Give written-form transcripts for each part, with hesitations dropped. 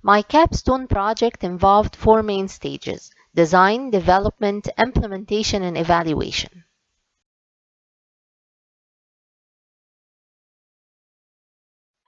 My capstone project involved 4 main stages: design, development, implementation, and evaluation.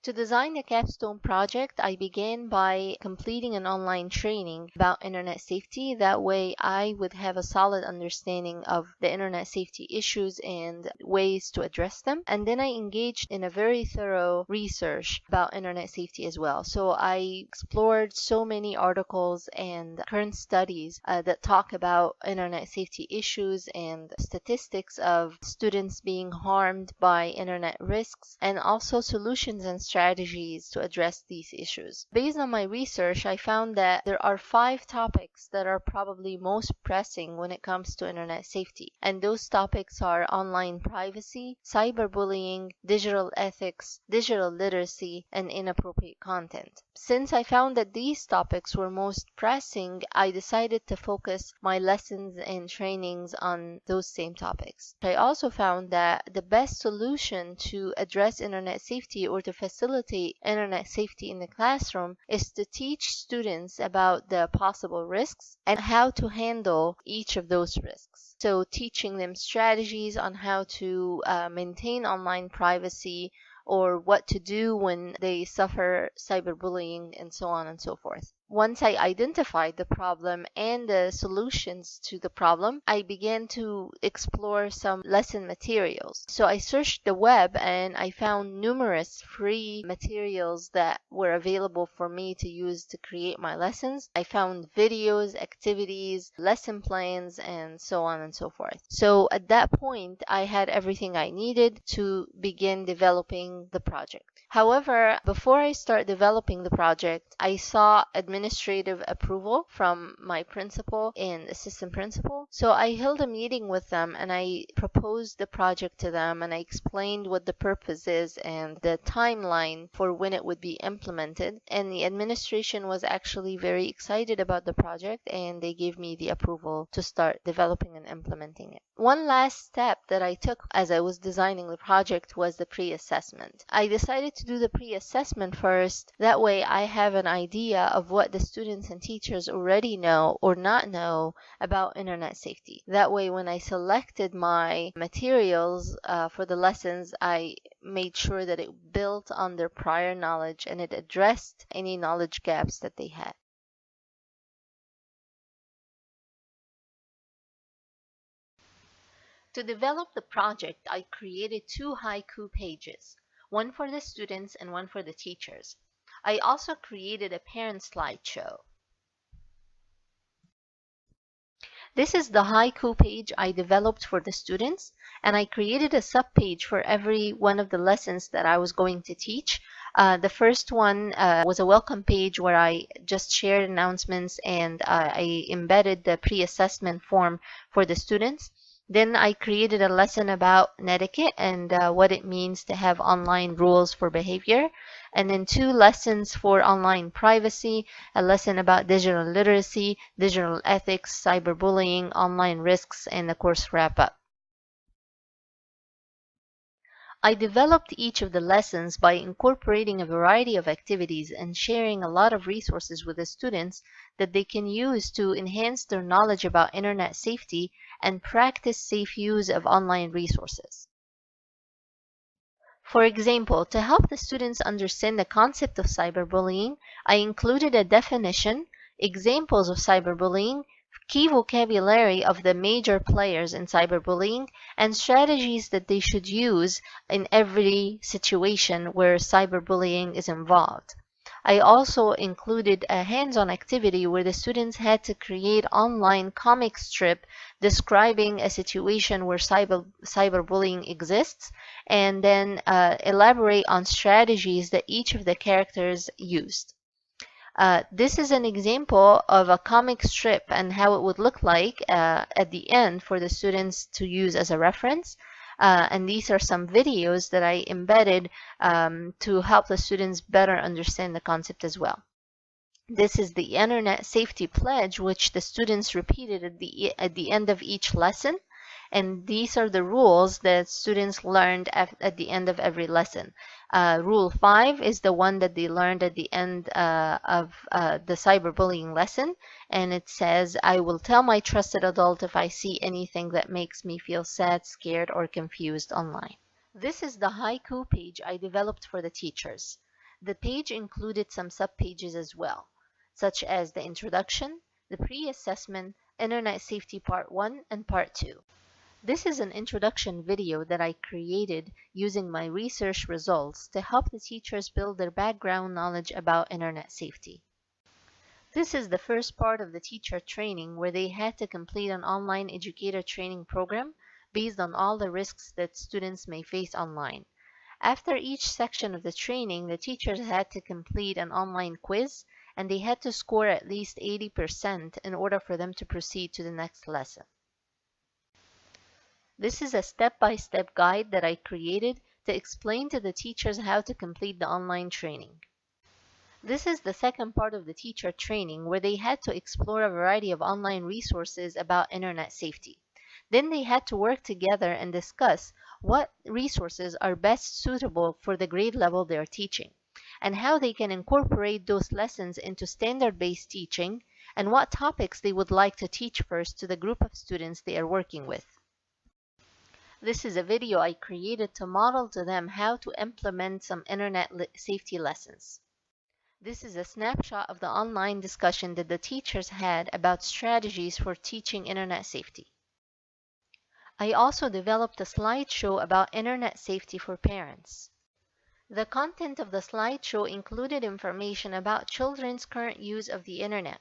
To design the capstone project, I began by completing an online training about internet safety. That way I would have a solid understanding of the internet safety issues and ways to address them. And then I engaged in a very thorough research about internet safety as well. So I explored so many articles and current studies that talk about internet safety issues and statistics of students being harmed by internet risks, and also solutions and strategies to address these issues. Based on my research, I found that there are 5 topics that are probably most pressing when it comes to internet safety. And those topics are online privacy, cyberbullying, digital ethics, digital literacy, and inappropriate content. Since I found that these topics were most pressing, I decided to focus my lessons and trainings on those same topics. I also found that the best solution to address internet safety or to facilitate internet safety in the classroom is to teach students about the possible risks and how to handle each of those risks. So teaching them strategies on how to maintain online privacy, or what to do when they suffer cyberbullying, and so on and so forth. Once I identified the problem and the solutions to the problem, I began to explore some lesson materials. So I searched the web and I found numerous free materials that were available for me to use to create my lessons. I found videos, activities, lesson plans, and so on and so forth. So at that point, I had everything I needed to begin developing the project. However, before I start developing the project, I saw administrative approval from my principal and assistant principal. So I held a meeting with them and I proposed the project to them, and I explained what the purpose is and the timeline for when it would be implemented. And the administration was actually very excited about the project, and they gave me the approval to start developing and implementing it. One last step that I took as I was designing the project was the pre-assessment. I decided to do the pre-assessment first. That way I have an idea of what the students and teachers already know or not know about internet safety. That way when I selected my materials for the lessons, I made sure that it built on their prior knowledge and it addressed any knowledge gaps that they had. To develop the project, I created 2 haiku pages, one for the students and one for the teachers. I also created a parent slideshow. This is the haiku page I developed for the students, and I created a subpage for every one of the lessons that I was going to teach. The first one was a welcome page where I just shared announcements and I embedded the pre-assessment form for the students. Then I created a lesson about etiquette and what it means to have online rules for behavior. And then 2 lessons for online privacy, a lesson about digital literacy, digital ethics, cyberbullying, online risks, and the course wrap-up. I developed each of the lessons by incorporating a variety of activities and sharing a lot of resources with the students that they can use to enhance their knowledge about internet safety and practice safe use of online resources. For example, to help the students understand the concept of cyberbullying, I included a definition, examples of cyberbullying, key vocabulary of the major players in cyberbullying, and strategies that they should use in every situation where cyberbullying is involved. I also included a hands-on activity where the students had to create online comic strip describing a situation where cyberbullying exists, and then elaborate on strategies that each of the characters used. This is an example of a comic strip and how it would look like at the end for the students to use as a reference. And these are some videos that I embedded to help the students better understand the concept as well. This is the Internet Safety Pledge, which the students repeated at the end of each lesson. And these are the rules that students learned at the end of every lesson. Rule 5 is the one that they learned at the end of the cyberbullying lesson, and it says, I will tell my trusted adult if I see anything that makes me feel sad, scared, or confused online. This is the haiku page I developed for the teachers. The page included some subpages as well, such as the introduction, the pre-assessment, Internet Safety Part 1 and Part 2. This is an introduction video that I created using my research results to help the teachers build their background knowledge about Internet safety. This is the first part of the teacher training where they had to complete an online educator training program based on all the risks that students may face online. After each section of the training, the teachers had to complete an online quiz, and they had to score at least 80% in order for them to proceed to the next lesson. This is a step-by-step guide that I created to explain to the teachers how to complete the online training. This is the second part of the teacher training where they had to explore a variety of online resources about Internet safety. Then they had to work together and discuss what resources are best suitable for the grade level they are teaching, and how they can incorporate those lessons into standard-based teaching, and what topics they would like to teach first to the group of students they are working with. This is a video I created to model to them how to implement some Internet safety lessons. This is a snapshot of the online discussion that the teachers had about strategies for teaching Internet safety. I also developed a slideshow about Internet safety for parents. The content of the slideshow included information about children's current use of the Internet,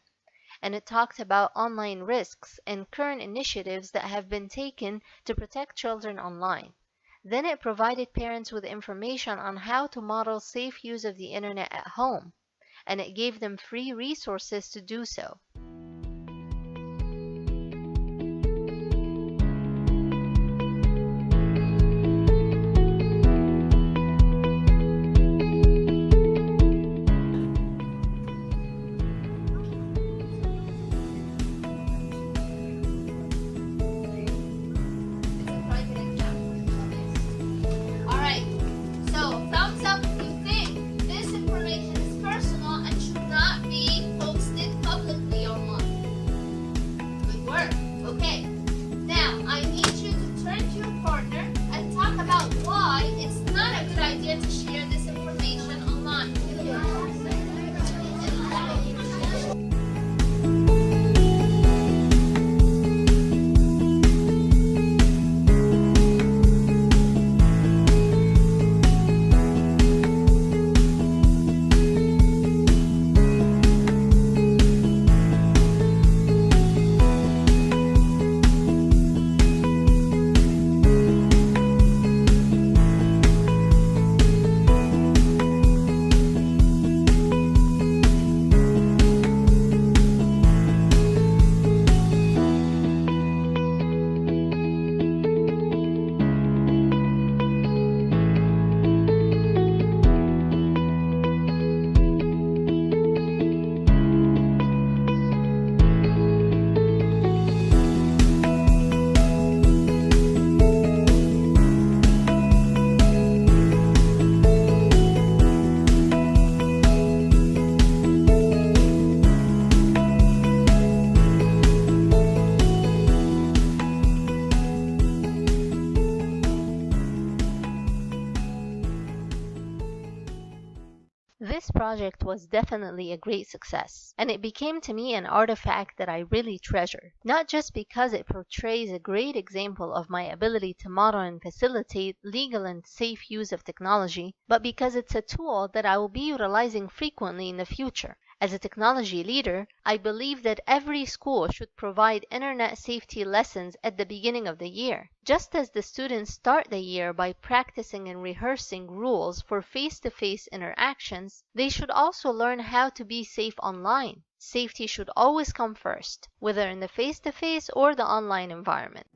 and it talked about online risks and current initiatives that have been taken to protect children online. Then it provided parents with information on how to model safe use of the Internet at home, and it gave them free resources to do so. This project was definitely a great success, and it became to me an artifact that I really treasure, not just because it portrays a great example of my ability to model and facilitate legal and safe use of technology, but because it's a tool that I will be utilizing frequently in the future. As a technology leader, I believe that every school should provide Internet safety lessons at the beginning of the year. Just as the students start the year by practicing and rehearsing rules for face-to-face interactions, they should also learn how to be safe online. Safety should always come first, whether in the face-to-face or the online environment.